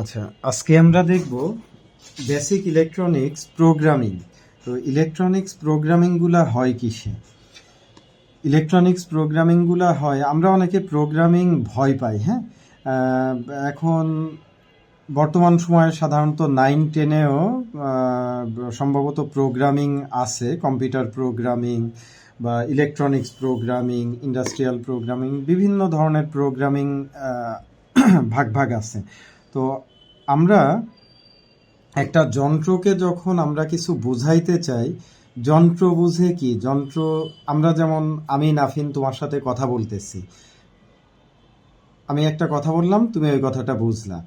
আচ্ছা, আজকে আমরা দেখব বেসিক ইলেকট্রনিক্স প্রোগ্রামিং। তো ইলেকট্রনিক্স প্রোগ্রামিংগুলো হয় কিসে? ইলেকট্রনিক্স প্রোগ্রামিংগুলো হয়, আমরা অনেকে প্রোগ্রামিং ভয় পাই। হ্যাঁ, এখন বর্তমান সময়ে সাধারণত 9-10-এও সম্ভবত প্রোগ্রামিং আছে, কম্পিউটার প্রোগ্রামিং বা ইলেকট্রনিক্স প্রোগ্রামিং, ইন্ডাস্ট্রিয়াল প্রোগ্রামিং, বিভিন্ন ধরনের প্রোগ্রামিং ভাগ ভাগ আছে। তো আমরা একটা যন্ত্রকে যখন আমরা কিছু বুঝাইতে চাই, যন্ত্র বুঝে কি যন্ত্র, আমরা যেমন আমি নাফিন তোমার সাথে কথা বলতেছি, আমি একটা কথা বললাম, তুমি ওই কথাটা বুঝলা,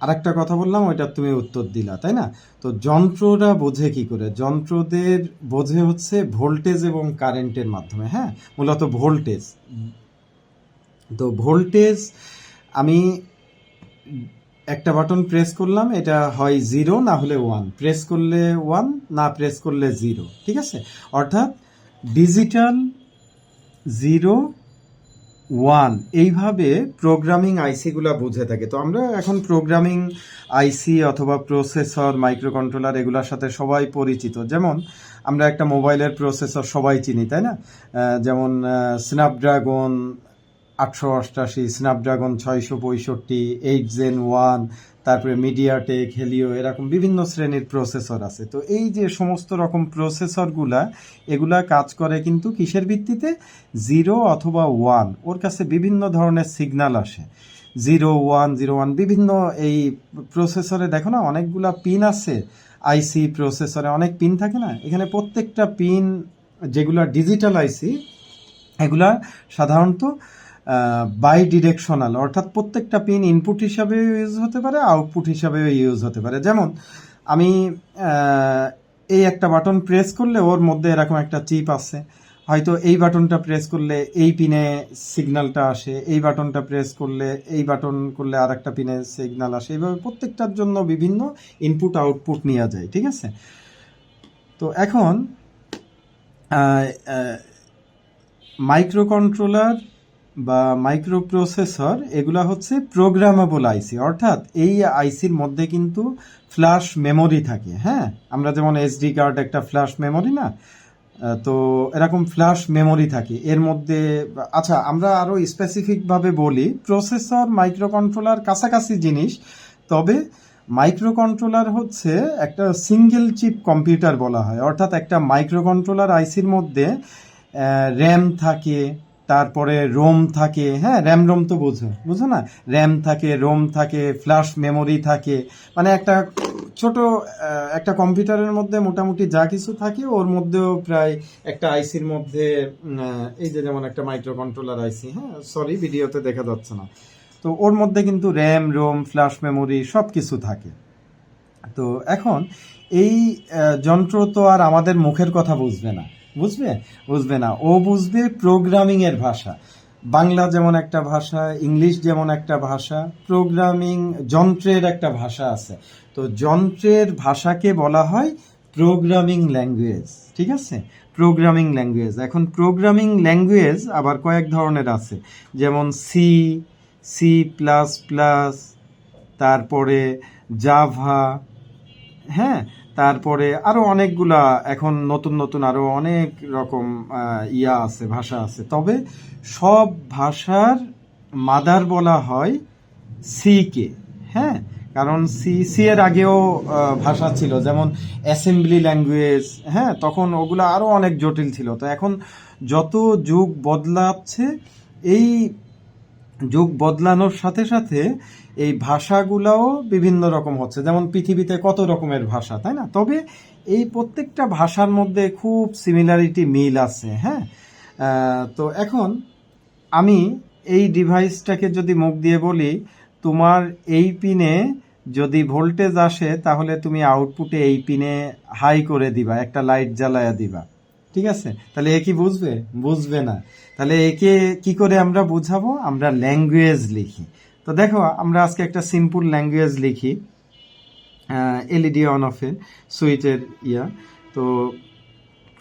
আর একটা কথা বললাম, ওইটা তুমি উত্তর দিলা, তাই না? তো যন্ত্ররা বোঝে কি করে? যন্ত্রদের বোঝে হচ্ছে ভোল্টেজ এবং কারেন্টের মাধ্যমে। হ্যাঁ, মূলত ভোল্টেজ। তো ভোল্টেজ, আমি একটা বাটন প্রেস করলাম, এটা হয় 0 না হলে 1, প্রেস করলে 1, না প্রেস করলে 0, ঠিক আছে? অর্থাৎ ডিজিটাল 0 1 এইভাবে প্রোগ্রামিং আইসিগুলো বুঝে থাকে। তো আমরা এখন প্রোগ্রামিং আইসি অথবা প্রসেসর, মাইক্রো কন্ট্রোলার এগুলোর সাথে সবাই পরিচিত। যেমন আমরা একটা মোবাইলের প্রসেসর সবাই চিনি, তাই না? যেমন স্ন্যাপড্রাগন 888, স্ন্যাপড্রাগন 665, 8 Gen 1, তারপরে মিডিয়াটেক, হেলিও, এরকম বিভিন্ন শ্রেণীর প্রসেসর আছে। তো এই যে সমস্ত রকম প্রসেসরগুলা, এগুলা কাজ করে কিন্তু কিসের ভিত্তিতে? 0 অথবা 1, ওর কাছে বিভিন্ন ধরনের সিগন্যাল আসে। 0 1 0 1 বিভিন্ন, এই প্রসেসরে দেখো না অনেকগুলা পিন আছে, আইসি প্রসেসরে অনেক পিন থাকে না? এখানে প্রত্যেকটা পিন যেগুলা ডিজিটাল আইসি, এগুলা সাধারণত বাই ডিরেকশনাল, অর্থাৎ প্রত্যেকটা পিন ইনপুট হিসাবেও ইউজ হতে পারে, আউটপুট হিসাবেও ইউজ হতে পারে। যেমন আমি এই একটা বাটন প্রেস করলে ওর মধ্যে এরকম একটা চিপ আছে, হয়তো এই বাটনটা প্রেস করলে এই পিনে সিগন্যালটা আসে, এই বাটনটা প্রেস করলে, এই বাটন করলে আর একটা পিনে সিগন্যাল আসে, এইভাবে প্রত্যেকটার জন্য বিভিন্ন ইনপুট আউটপুট নেওয়া যায়, ঠিক আছে? তো এখন মাইক্রো কন্ট্রোলার বা মাইক্রো প্রসেসর, এগুলা হচ্ছে প্রোগ্রামেবল আইসি, অর্থাৎ এই আইসির মধ্যে কিন্তু ফ্ল্যাশ মেমোরি থাকে। হ্যাঁ, আমরা যেমন এসডি কার্ড একটা ফ্ল্যাশ মেমোরি না, তো এরকম ফ্ল্যাশ মেমোরি থাকে এর মধ্যে। আচ্ছা, আমরা আরও স্পেসিফিকভাবে বলি, প্রসেসর মাইক্রো কন্ট্রোলার কাছাকাছি জিনিস, তবে মাইক্রো কন্ট্রোলার হচ্ছে একটা সিঙ্গেল চিপ কম্পিউটার বলা হয়, অর্থাৎ একটা মাইক্রো কন্ট্রোলার আইসির মধ্যে র্যাম থাকে, তারপরে রোম থাকে। হ্যাঁ, র্যাম রোম তো বুঝো না? র্যাম থাকে, রোম থাকে, ফ্ল্যাশ মেমোরি থাকে, মানে একটা ছোট একটা কম্পিউটারের মধ্যে মোটামুটি যা কিছু থাকে ওর মধ্যেও প্রায় একটা আইসির মধ্যে, এই যে যেমন একটা মাইক্রো কন্ট্রোলার আইসি, হ্যাঁ সরি ভিডিওতে দেখা যাচ্ছে না, তো ওর মধ্যে কিন্তু র্যাম, রোম, ফ্ল্যাশ মেমোরি সব কিছু থাকে। তো এখন এই যন্ত্র তো আর আমাদের মুখের কথা বুঝবে না, বুঝবে না, ও বুঝবে প্রোগ্রামিং এর ভাষা। বাংলা যেমন একটা ভাষা, ইংলিশ যেমন একটা ভাষা, প্রোগ্রামিং যন্ত্রের একটা ভাষা আছে। তো যন্ত্রের ভাষাকে বলা হয় প্রোগ্রামিং ল্যাঙ্গুয়েজ, ঠিক আছে? Programming language. এখন প্রোগ্রামিং ল্যাঙ্গুয়েজ আবার কয়েক ধরনের আছে, যেমন সি, C++, তারপরে জাভা, হ্যাঁ, তারপরে আরো অনেকগুলা, এখন নতুন নতুন আরো অনেক রকম ইয়া আছে, ভাষা আছে। তবে সব ভাষার মাদার বলা হয় সি কে। হ্যাঁ, কারণ সি এর আগেও ভাষা ছিল, যেমন অ্যাসেম্বলি ল্যাঙ্গুয়েজ। হ্যাঁ, তখন ওগুলা আরো অনেক জটিল ছিল। তো এখন যত যুগ বদলাচ্ছে, এই যুগ বদলানোর সাথে সাথে এই ভাষাগুলাও বিভিন্ন রকম হচ্ছে। যেমন পৃথিবীতে কত রকমের ভাষা, তাই না? তবে এই প্রত্যেকটা ভাষার মধ্যে খুব সিমিলারিটি, মিল আছে। হ্যাঁ, তো এখন আমি এই ডিভাইসটাকে যদি মুখ দিয়ে বলি, তোমার এই পিনে যদি ভোল্টেজ আসে, তাহলে তুমি আউটপুটে এই পিনে হাই করে দিবা, একটা লাইট জ্বালায়া দিবা, ঠিক আছে? তাহলে এ কি বুঝবে না। তাহলে একে কি করে আমরা বুঝাবো? আমরা ল্যাঙ্গুয়েজ লিখি। তো দেখো, আমরা আজকে একটা সিম্পল ল্যাঙ্গুয়েজ লিখি, এলইডি অন অফের সুইচের ইয়া। তো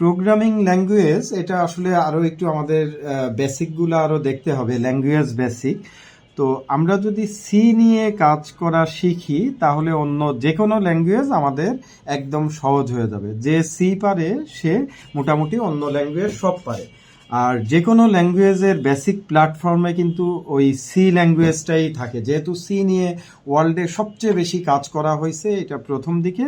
প্রোগ্রামিং ল্যাঙ্গুয়েজ, এটা আসলে আরও একটু আমাদের বেসিকগুলো আরও দেখতে হবে, ল্যাঙ্গুয়েজ বেসিক। তো আমরা যদি সি নিয়ে কাজ করা শিখি তাহলে অন্য যে কোনো ল্যাঙ্গুয়েজ আমাদের একদম সহজ হয়ে যাবে। যে সি পারে সে মোটামুটি অন্য ল্যাঙ্গুয়েজ সব পারে। আর যে কোনো ল্যাঙ্গুয়েজের বেসিক প্ল্যাটফর্মে কিন্তু ওই সি ল্যাঙ্গুয়েজটাই থাকে, যেহেতু সি নিয়ে ওয়ার্ল্ডে সবচেয়ে বেশি কাজ করা হয়েছে এটা প্রথম দিকে।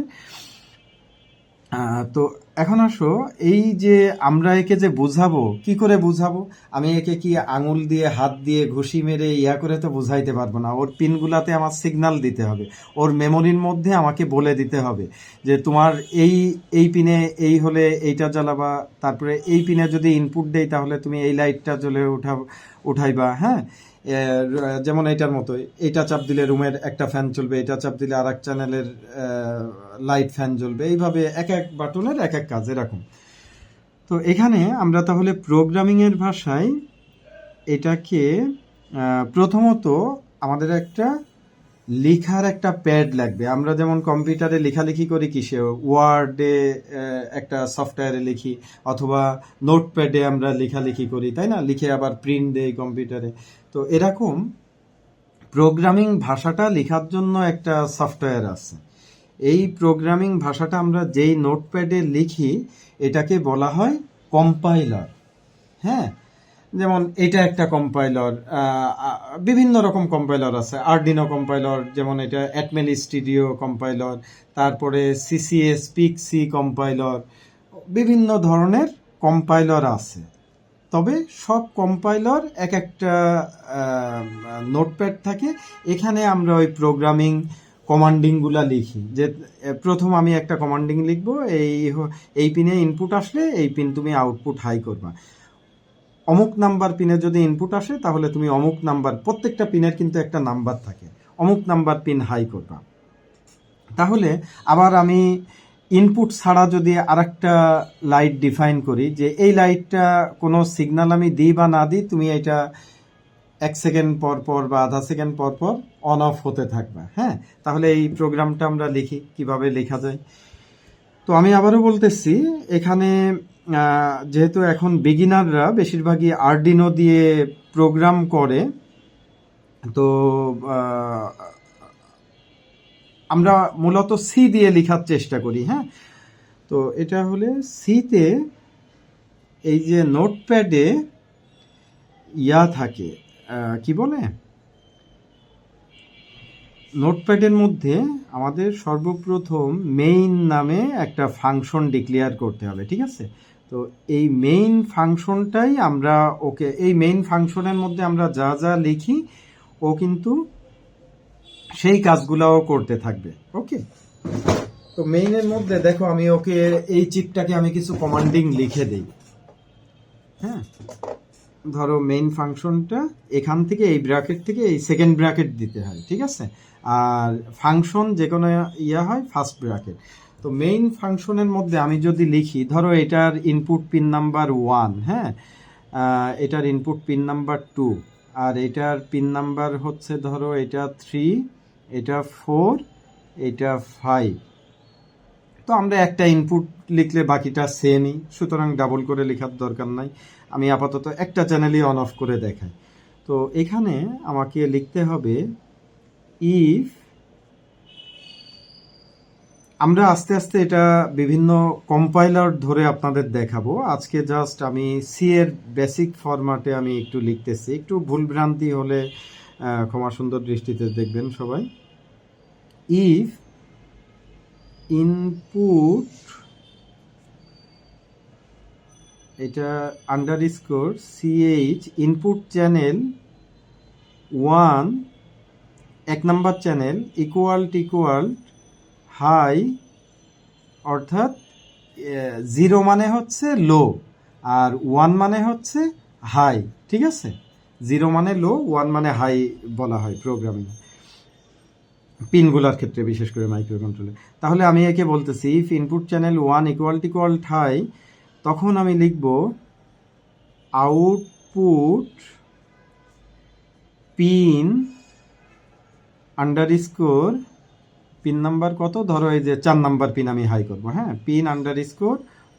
তো এখন আসো, এই যে আমরা একে যে বুঝাবো, কি করে বুঝাবো? আমি একে কি আঙুল দিয়ে হাত দিয়ে ঘুষি মেরে ইয়া করে তো বুঝাইতে পারবো না। ওর পিনগুলাতে আমার সিগন্যাল দিতে হবে, ওর মেমোরির মধ্যে আমাকে বলে দিতে হবে যে তোমার এই এই পিনে এই হলে এইটা জ্বালাবা, তারপরে এই পিনে যদি ইনপুট দেই তাহলে তুমি এই লাইটটা জ্বলে উঠাইবা। হ্যাঁ, যেমন এইটার মতোই, এইটা চাপ দিলে রুমের একটা ফ্যান চলবে, এটা চাপ দিলে আর এক চ্যানেলের লাইট ফ্যান জ্বলবে। এইভাবে এক এক বাটনের এক এক কাজ এরকম। তো এখানে আমরা তাহলে প্রোগ্রামিংয়ের ভাষায় এটাকে প্রথমত আমাদের একটা লেখার একটা প্যাড লাগবে। আমরা যেমন কম্পিউটারে লেখালেখি করি কিসে, ওয়ার্ডে একটা সফটওয়্যারে লিখি, অথবা নোটপ্যাডে আমরা লেখালেখি করি, তাই না? লিখে আবার প্রিন্ট দেই কম্পিউটারে। তো এরকম প্রোগ্রামিং ভাষাটা লেখার জন্য একটা সফটওয়্যার আছে। এই প্রোগ্রামিং ভাষাটা আমরা যেই নোটপ্যাডে লিখি এটাকে বলা হয় কম্পাইলার। হ্যাঁ, যেমন এটা একটা কম্পাইলার, বিভিন্ন রকম কম্পাইলার আছে। আরডিনো কম্পাইলার, যেমন এটা অ্যাটমেল স্টুডিও কম্পাইলার, তারপরে সিসিএস পিক্সি কম্পাইলার, বিভিন্ন ধরনের কম্পাইলার আছে। তবে সব কম্পাইলার এক একটা নোটপ্যাড থাকে, এখানে আমরা ওই প্রোগ্রামিং কমান্ডিংগুলা লিখি। যে প্রথম আমি একটা কমান্ডিং লিখবো, এই পিনে ইনপুট আসলে এই পিন তুমি আউটপুট হাই করবা, অমুক নাম্বার পিনে যদি ইনপুট আসে তাহলে তুমি অমুক নাম্বার, প্রত্যেকটা পিনের কিন্তু একটা নাম্বার থাকে, অমুক নাম্বার পিন হাই করবা। তাহলে আবার আমি ইনপুট ছাড়া যদি আরেকটা লাইট ডিফাইন করি যে এই লাইটটা কোনো সিগন্যাল আমি দিই বা না দিই, তুমি এটা 1 সেকেন্ড পর পর বা আধা সেকেন্ড পর পর অন অফ হতে থাকবে। হ্যাঁ, তাহলে এই প্রোগ্রামটা আমরা লিখি, কিভাবে লেখা যায়। তো আমি আবারও বলতেছি, এখানে যেহেতু এখন বিগিনাররা বেশিরভাগই আরডিনো দিয়ে প্রোগ্রাম করে, তো আমরা মূলত সি দিয়ে লেখার চেষ্টা করি। হ্যাঁ, তো এটা হলে সিতে এই যে নোটপ্যাডে ইয়া থাকে, কি বলে, নোটপ্যাডের মধ্যে আমাদের সর্বপ্রথম মেইন নামে একটা ফাংশন ডিক্লেয়ার করতে হবে, ঠিক আছে? তো এই মেইন ফাংশনটাই আমরা ওকে, এই মেইন ফাংশনের মধ্যে আমরা যা যা লিখি ও কিন্তু সেই কাজগুলোও করতে থাকবে। ওকে, তো মেইনের মধ্যে দেখো আমি ওকে এই চিপটাকে আমি কিছু কমান্ডিং লিখে দেই। হ্যাঁ, ধরো মেইন ফাংশনটা এখান থেকে এই ব্র্যাকেট থেকে এই সেকেন্ড ব্র্যাকেট দিতে হয়, ঠিক আছে? আর ফাংশন যে কোনো ইয়া হয় ফার্স্ট ব্র্যাকেট। তো মেইন ফাংশনের মধ্যে আমি যদি লিখি, ধরো এটার ইনপুট পিন নাম্বার 1, হ্যাঁ, এটার ইনপুট পিন নাম্বার 2, আর এটার পিন নাম্বার হচ্ছে ধরো এটা 3, এটা 4, এটা 5। তো আমরা একটা ইনপুট লিখলে বাকিটা সেমই, সুতরাং ডাবল করে লেখার দরকার নাই। আমি আপাতত একটা চ্যানেলই অন অফ করে দেখাই। তো এখানে আমাকে লিখতে হবে ইফ, আমরা আস্তে আস্তে এটা বিভিন্ন কম্পাইলার ধরে আপনাদের দেখাবো। আজকে জাস্ট আমি সি এর বেসিক ফরম্যাটে আমি একটু লিখতেছি, একটু ভুলভ্রান্তি হলে ক্ষমা সুন্দর দৃষ্টিতে দেখবেন সবাই। ইফ ইনপুট, এটা underscore CH input channel 1 1 number channel equal high, অর্থাৎ 0 মানে হচ্ছে লো আর 1 মানে হচ্ছে হাই, ঠিক আছে? 0 মানে লো, 1 মানে হাই বলা হয় প্রোগ্রামিং পিনগুলার ক্ষেত্রে, বিশেষ করে মাইক্রো কন্ট্রোলে। তাহলে আমি একে বলতেছি if input channel 1 equal high, তখন আমি লিখব output pin underscore, pin number কত, ধরো এই যে 4 নাম্বার পিন আমি হাই করব। হ্যাঁ, পিন আন্ডারস্কোর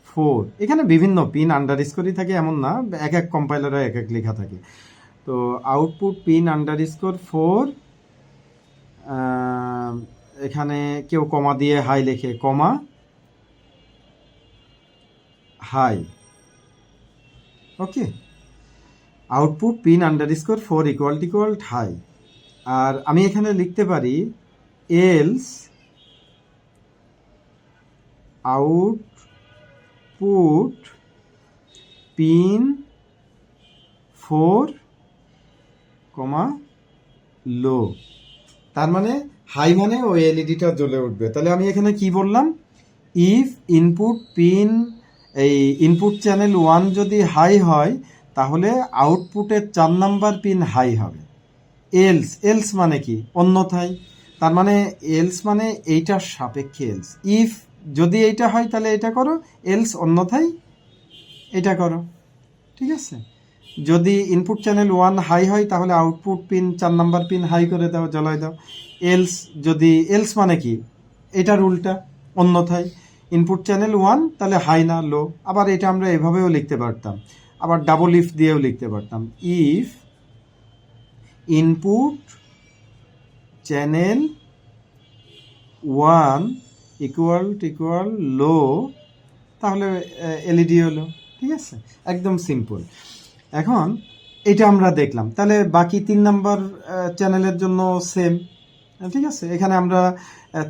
4, এখানে বিভিন্ন পিন আন্ডারস্কোরই থাকে এমন না, এক এক কম্পাইলারে এক এক লেখা থাকে। তো আউটপুট পিন আন্ডারস্কোর 4, এখানে কেউ কমা দিয়ে হাই লেখে, comma high, okay. Output pin underscore 4 equal high. আর আমি এখানে লিখতে পারি else output pin 4 comma low. তার মানে হাই মানে ওই এলইডিটা জ্বলে উঠবে। তাহলে আমি এখানে কি বললাম, ইফ ইনপুট পিন এই ইনপুট চ্যানেল 1 যদি হাই হয় তাহলে আউটপুটের 4 নাম্বার পিন হাই হবে। এলস মানে কি, অন্যথায়। তার মানে এলস মানে এইটার সাপেক্ষে এলস। ইফ যদি এইটা হয় তাহলে এটা করো, এলস অন্যথায় এটা করো, ঠিক আছে। যদি ইনপুট চ্যানেল 1 হাই হয় তাহলে output pin 4 number pin high করে দাও, জ্বলাই দাও। এলস মানে কি, এটার উল্টা, অন্যথায়। ইনপুট চ্যানেল 1 তাহলে হাই না লো। আবার এটা আমরা এভাবেও লিখতে পারতাম, আবার ডাবল ইফ দিয়েও লিখতে পারতাম। ইফ ইনপুট চ্যানেল 1 ইকুয়াল লো, তাহলে এলইডি হলো, ঠিক আছে। একদম সিম্পল। এখন এটা আমরা দেখলাম, তাহলে বাকি 3 নাম্বার চ্যানেলের জন্য সেম, ঠিক আছে। এখানে আমরা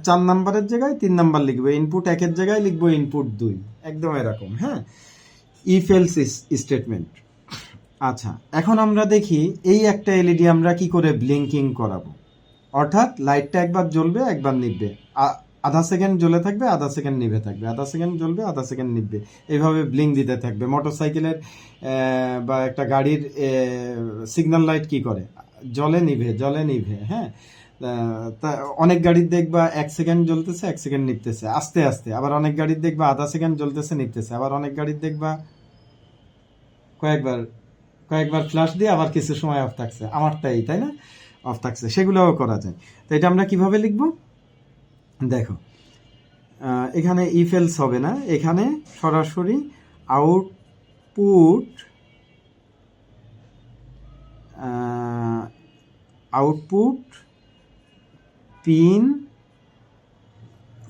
4 নাম্বারের জায়গায় 3 নাম্বার লিখবো, ইনপুট 1-এর জায়গায় লিখবো ইনপুট 2, একদম এরকম, হ্যাঁ। If else statement. আচ্ছা, এখন আমরা দেখি এই একটা এলইডি আমরা কি করে ব্লিঙ্কিং করাবো। অর্থাৎ লাইটটা একবার জ্বলবে একবার নিভবে, আধা সেকেন্ড জ্বলে থাকবে, আধা সেকেন্ড নিভে থাকবে, আধা সেকেন্ড জ্বলবে, আধা সেকেন্ড নিভবে, এইভাবে ব্লিঙ্ক দিতে থাকবে। মোটরসাইকেলের বা একটা গাড়ির সিগন্যাল লাইট কি করে, জ্বলে নিভে, হ্যাঁ। তা অনেক গাড়ির দেখবা 1 সেকেন্ড জ্বলতেছে, 1 সেকেন্ড নিভতেছে আস্তে আস্তে। আবার অনেক গাড়ির দেখবা আধা সেকেন্ড জ্বলতেছে, নিভতেছে। আবার অনেক গাড়ির দেখবা কয়েকবার ফ্ল্যাশ দিয়ে আবার কিছু সময় অফ থাকছে, আমারটাই তাই না, অফ থাকছে, সেগুলোও করা যায়। তো এটা আমরা কিভাবে লিখব দেখো, এখানে ইফ এলস হবে না, এখানে সরাসরি আউটপুট পিন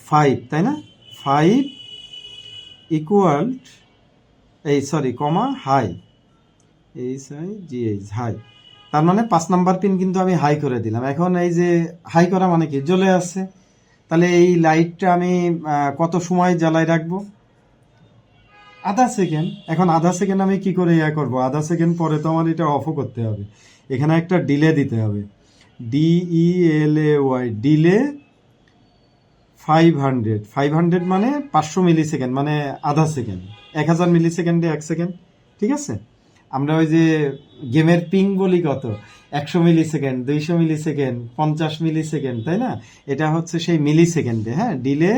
5, তাই না, 5 ইকুয়াল কমা হাই, হাই। তার মানে 5 নাম্বার পিন কিন্তু আমি হাই করে দিলাম। এখন এই যে হাই করা মানে কি, জ্বলে আছে। তাহলে এই লাইটটা আমি কত সময় জ্বালায় রাখবো, আধা সেকেন্ড। এখন আধা সেকেন্ড আমি কি করে করবো, আধা সেকেন্ড পরে তো আমার এটা অফও করতে হবে। এখানে একটা ডিলে দিতে হবে, DELAY, ডিলে 500 মানে 500 মিলি সেকেন্ড, মানে আধা সেকেন্ড। 1000 মিলি সেকেন্ডে 1 সেকেন্ড, ঠিক আছে। আমরা ওই যে গেমের পিং বলি কত, 100 মিলি সেকেন্ড, 200 মিলি সেকেন্ড, 50 মিলি সেকেন্ড, তাই না। এটা হচ্ছে সেই মিলি সেকেন্ডে, হ্যাঁ। ডিলে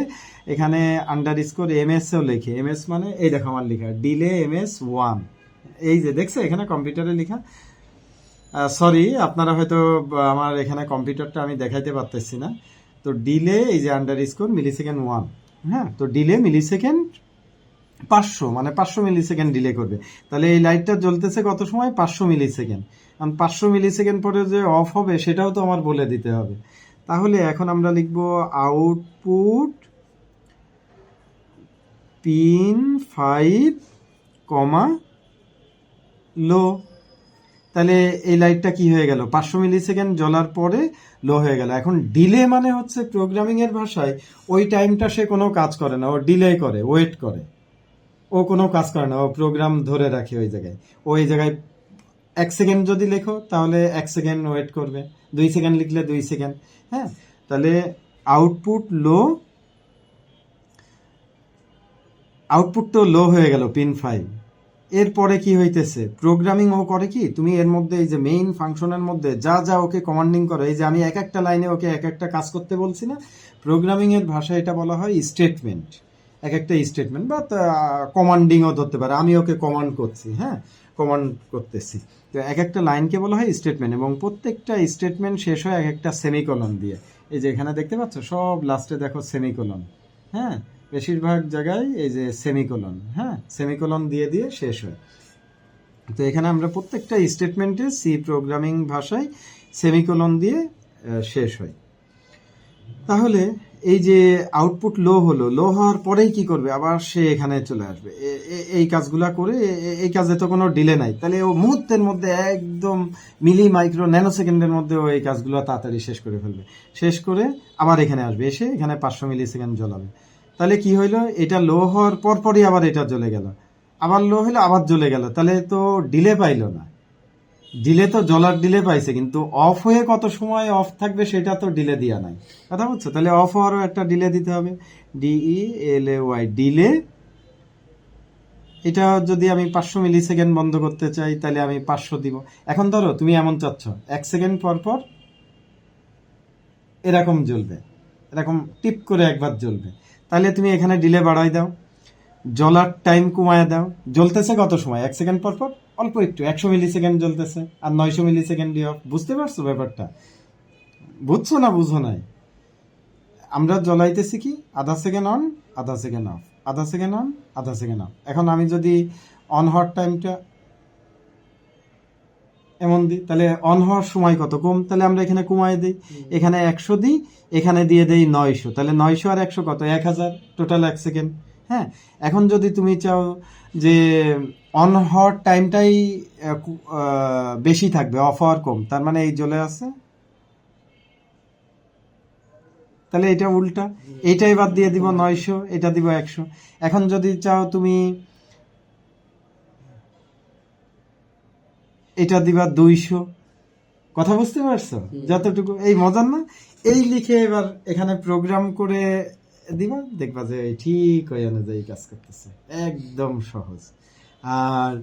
এখানে আন্ডারস্কোর MS-ও লেখে, MS মানে এই দেখো আমার লেখা ডিলে MS1, এই যে দেখছো এখানে কম্পিউটারে লেখা। সরি, আপনারা হয়তো আমার এখানে কম্পিউটারটা আমি দেখাইতে পারতেছি না। তো ডিলে এই যে আন্ডারস্কোর মিলিসেকেন্ড 1, হ্যাঁ। তো ডিলে মিলিসেকেন্ড 500, মানে 500 মিলি সেকেন্ড ডিলে করবে। তাহলে এই লাইটটা জ্বলতেছে কত সময়, 500 মিলি সেকেন্ড। কারণ 500 মিলি সেকেন্ড পরে যে অফ হবে সেটাও তো আমার বলে দিতে হবে। তাহলে এখন আমরা লিখব আউটপুট পিন 5 কমা লো। তাহলে এই লাইটটা কি হয়ে গেল, 500 মিলি সেকেন্ড জ্বলার পরে লো হয়ে গেল। এখন ডিলে মানে হচ্ছে প্রোগ্রামিং এর ভাষায় ওই টাইমটা সে কোনো কাজ করে না, ও ডিলে করে, ওয়েট করে, ও কোনো কাজ করে না, ও প্রোগ্রাম ধরে রাখে ওই জায়গায়। ওই জায়গায় 1 সেকেন্ড যদি লেখো তাহলে 1 সেকেন্ড ওয়েট করবে, 2 সেকেন্ড লিখলে 2 সেকেন্ড, হ্যাঁ। তাহলে আউটপুট তো লো হয়ে গেল পিন 5। এরপরে কি হইতেছে, প্রোগ্রামিং ও করে কি, তুমি এর মধ্যে এই যে মেইন ফাংশনের মধ্যে যা যা ওকে কমান্ডিং করে, এই যে আমি এক একটা লাইনে ওকে এক একটা কাজ করতে বলছি না, প্রোগ্রামিং এর ভাষায় এটা বলা হয় স্টেটমেন্ট। এক একটা স্টেটমেন্ট বা কমান্ডিংও ধরতে পারে, আমি ওকে কমান্ড করছি, হ্যাঁ, কমান্ড করতেছি। তো এক একটা লাইনকে বলা হয় স্টেটমেন্ট, এবং প্রত্যেকটা স্টেটমেন্ট শেষ হয় এক একটা সেমিকোলন দিয়ে। এই যে এখানে দেখতে পাচ্ছ সব লাস্টে দেখো সেমিকোলন, হ্যাঁ, বেশিরভাগ জায়গায় এই যে সেমিকোলন, হ্যাঁ, সেমিকোলন দিয়ে দিয়ে শেষ হয়। তো এখানে আমরা প্রত্যেকটা স্টেটমেন্টে সি প্রোগ্রামিং ভাষায় সেমিকোলন দিয়ে শেষ হয়। তাহলে এই যে আউটপুট লো হলো, লো হওয়ার পরেই কি করবে, আবার সে এখানে চলে আসবে এই কাজগুলা করে। এই কাজে তো কোনো ডিলে নাই, তাহলে ও মুহূর্তের মধ্যে একদম মিলি মাইক্রো ন্যানো সেকেন্ডের মধ্যে ও এই কাজগুলো তাড়াতাড়ি শেষ করে ফেলবে। শেষ করে আবার এখানে আসবে, এসে এখানে 500 মিলি সেকেন্ড জ্বলাবে। তাহলে কি হইলো, এটা লো হওয়ার পরপরই আবার এটা জ্বলে গেল, আবার লো হলো আবার জ্বলে গেল, তাহলে তো ডিলে পাইলো না। ডিলে তো জ্বলার ডিলে পাইছে, কিন্তু অফ হয়ে কত সময় অফ থাকবে সেটা তো ডিলে দেওয়া নাই। কথা বুঝছো? তাহলে অফ হওয়ারও একটা ডিলে দিতে হবে, DELAY, ডিলে। এটা যদি আমি 500 মিলি সেকেন্ড বন্ধ করতে চাই তাহলে আমি 500 দিব। এখন ধরো তুমি এমন চাচ্ছ 1 সেকেন্ড পর পর এরকম জ্বলবে, এরকম টিপ করে একবার জ্বলবে, তাহলে তুমি এখানে ডিলে বাড়াই দাও, জ্বলার টাইম কমায় দাও। জ্বলতেছে কত সময়, 1 সেকেন্ড পর পর, অল্প একটু, 100 মিলি সেকেন্ড জ্বলতেছে, আর 900 মিলি সেকেন্ড অফ। বুঝতে পারছো ব্যাপারটা? বুঝছো না বুঝো নাই? আমরা জ্বলাইতেছি কি, আধা সেকেন্ড অন, আধা সেকেন্ড অফ, আধা সেকেন্ড অন, আধা সেকেন্ড অফ। এখন আমি যদি অন হওয়ার টাইমটা এমন দিই, তাহলে অন হওয়ার সময় কত কম, তাহলে আমরা এখানে কমাই দিই, এখানে 100 দিই, এখানে দিয়ে দেই 900, তাহলে 900 আর 100 কত, 1000, টোটাল 1 সেকেন্ড। হ্যাঁ, এখন যদি তুমি চাও যে অন হওয়ার টাইমটাই বেশি থাকবে, অফ হওয়ার কম, তার মানে এই জ্বলে আছে, তাহলে এটা উল্টা, এইটাই বাদ দিয়ে দিব 900, এটা দিব 100। এখন যদি চাও তুমি এটা দিবা 200। কথা বুঝতে পারছো যতটুকু? এই মজার না? এই লিখে এবার এখানে প্রোগ্রাম করে দিবা, দেখবা যে ঠিক ওই অনুযায়ী কাজ করতেছে, একদম সহজ। আর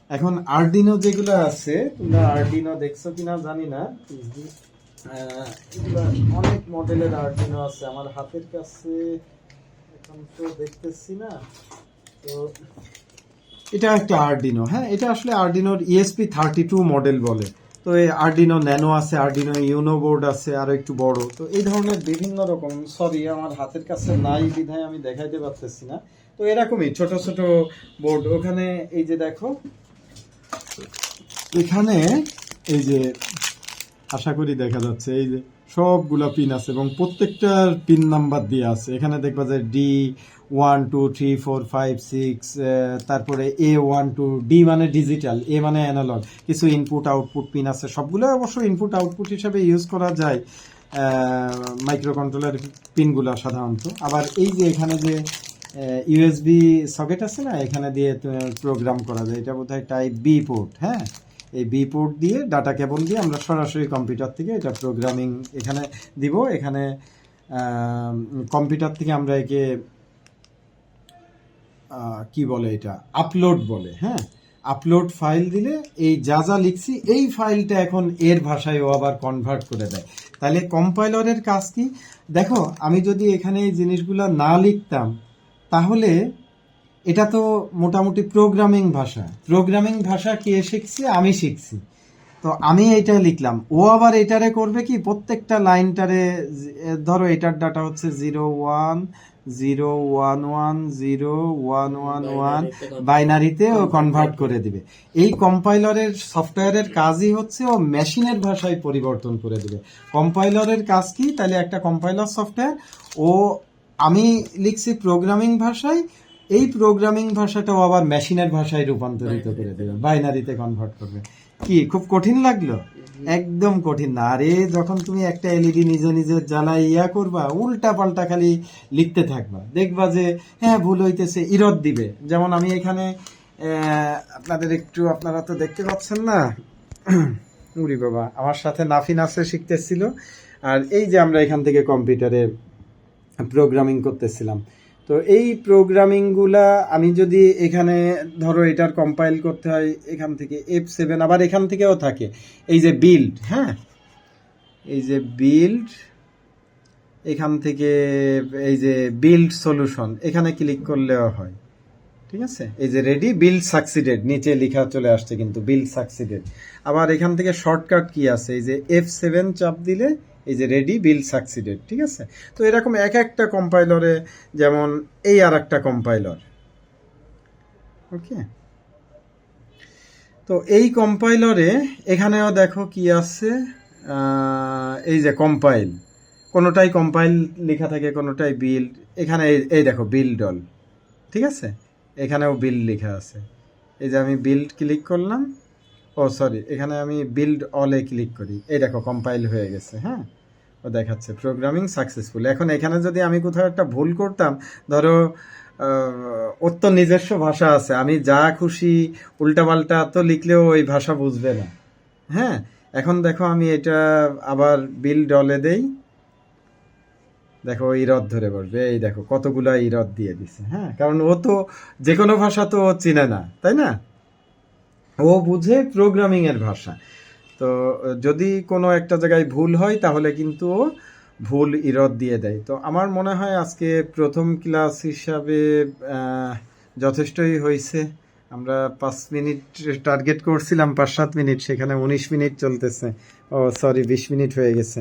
এখন আরডিনো যেগুলো আছে, তোমরা আরডিনো দেখছো কিনা জানি না, এগুলো অনেক মডেলের আরডিনো আছে আমার হাতের কাছে, এখন তো দেখতেছি না। তো এটা একটা আরডিনো, হ্যাঁ, এটা আসলে আরডিনোর ESP32 মডেল বলে। তো এই আরডিনো ন্যানো আছে, আরডিনো ইউনো বোর্ড আছে আরো একটু বড়। তো এই ধরনের বিভিন্ন রকম, সরি আমার হাতের কাছে নাই বিধায় আমি দেখাইতে পারতেছি না। তো এরকমই ছোট ছোট বোর্ড ওখানে, এই যে দেখো এখানে, এই যে আশা করি দেখা যাচ্ছে, এই যে সবগুলা পিন আছে এবং প্রত্যেকটার পিন নাম্বার দিয়ে আছে। এখানে দেখবা যে D1 2 3 4 5 6, তারপরে A1 2, D মানে ডিজিটাল, A মানে অ্যানালগ, কিছু ইনপুট আউটপুট পিন আছে। সবগুলো অবশ্য ইনপুট আউটপুট হিসেবে ইউজ করা যায় মাইক্রো কন্ট্রোলার পিনগুলো সাধারণত। আবার এই যে এখানে যে USB সকেট আছে না, এখানে দিয়ে প্রোগ্রাম করা যায়, এটা বোধহয় টাইপ B পোর্ট। হ্যাঁ, এই B পোর্ট দিয়ে ডাটা কেবল দিয়ে আমরা সরাসরি কম্পিউটার থেকে এটা প্রোগ্রামিং এখানে দিব। এখানে কম্পিউটার থেকে আমরা একে কি বলে, এটা আপলোড বলে। হ্যাঁ, আপলোড ফাইল দিলে এই যা যা লিখছি এই ফাইলটা এখন এর ভাষায় ও আবার কনভার্ট করে দেয়। তাহলে কম্পাইলারের কাজ কি দেখো, আমি যদি এখানে এই জিনিসগুলো না লিখতাম তাহলে এটা তো মোটামুটি প্রোগ্রামিং ভাষা। প্রোগ্রামিং ভাষা কে শিখছে? আমি শিখছি। তো আমি এইটা লিখলাম, ও আবার এটারে করবে কি, প্রত্যেকটা লাইনটারে, ধরো এটার ডাটা হচ্ছে 010110110111 বাইনারিতে ও কনভার্ট করে দিবে। এই কম্পাইলারের সফটওয়্যারের কাজই হচ্ছে ও মেশিনের ভাষায় পরিবর্তন করে দিবে। কম্পাইলারের কাজ কি? তাহলে একটা কম্পাইলার সফটওয়্যার, ও আমি লিখছি প্রোগ্রামিং ভাষায়, এই প্রোগ্রামিং ভাষাটাও আবার মেশিনের ভাষায় রূপান্তরিত করে দেবে, বাইনারিতে কনভার্ট করবে। কি খুব কঠিন লাগলো? একদম কঠিন না। আরে যখন তুমি একটা এলইডি নিজে নিজে জ্বালাই করবা, উল্টা পাল্টা খালি লিখতে থাকবা, দেখবা যে হ্যাঁ ভুল হইতেছে, ইরদ দিবে। যেমন আমি এখানে আপনাদের একটু, আপনারা তো দেখতে পাচ্ছেন না, উরি বাবা, আমার সাথে নাফিন আছে শিখতেছিল, আর এই যে আমরা এখান থেকে কম্পিউটারে প্রোগ্রামিং করতেছিলাম। তো এই প্রোগ্রামিংগুলা আমি যদি এখানে ধরো এটার কম্পাইল করতে হয় এখান থেকে F7, আবার এখান থেকেও থাকে এই যে বিল্ড। হ্যাঁ, এই যে বিল্ড, এখান থেকে এই যে বিল্ড সলিউশন, এখানে ক্লিক করলেও হয়। ঠিক আছে, এই যে রেডি বিল্ড সাকসিডেড, নিচে লেখা চলে আসছে কিন্তু বিল্ড সাকসিডেড। আবার এখান থেকে শর্টকাট কি আছে, এই যে F7 চাপ দিলে এই যে রেডি বিল্ড সাকসিডেড। ঠিক আছে, তো এরকম এক একটা কম্পাইলারে, যেমন এই আর একটা কম্পাইলার, ওকে। তো এই কম্পাইলরে এখানেও দেখো কি আছে, এই যে কম্পাইল, কোনোটাই কম্পাইল লেখা থাকে, কোনোটাই বিল্ড। এখানে এই দেখো বিল্ড অল, ঠিক আছে, এখানেও বিল্ড লেখা আছে। এই যে আমি বিল্ড ক্লিক করলাম, ও সরি, এখানে আমি বিল্ড অলে ক্লিক করি, এই দেখো কম্পাইল হয়ে গেছে। হ্যাঁ, ও দেখাচ্ছে প্রোগ্রামিং সাকসেসফুল। এখন এখানে যদি আমি কোথাও একটা ভুল করতাম, ধরো ওর তো নিজস্ব ভাষা আছে, আমি যা খুশি উল্টাপাল্টা তো লিখলেও ওই ভাষা বুঝবে না। হ্যাঁ, এখন দেখো আমি এটা আবার বিল্ড অলে দেই, দেখো ইরদ ধরে বসবে, এই দেখো কতগুলা ইরদ দিয়ে দিছে। হ্যাঁ, কারণ ও তো যে কোনো ভাষা তো ও চিনে না, তাই না, ও বুঝে প্রোগ্রামিং এর ভাষা। তো যদি কোনো একটা জায়গায় ভুল হয় তাহলে কিন্তু ও ভুল ইরদ দিয়ে দেয়। তো আমার মনে হয় আজকে প্রথম ক্লাস হিসাবে যথেষ্টই হয়েছে। আমরা 5 মিনিট টার্গেট করছিলাম, 5-7 মিনিট, সেখানে 19 মিনিট চলতেছে। ও সরি, 20 মিনিট হয়ে গেছে।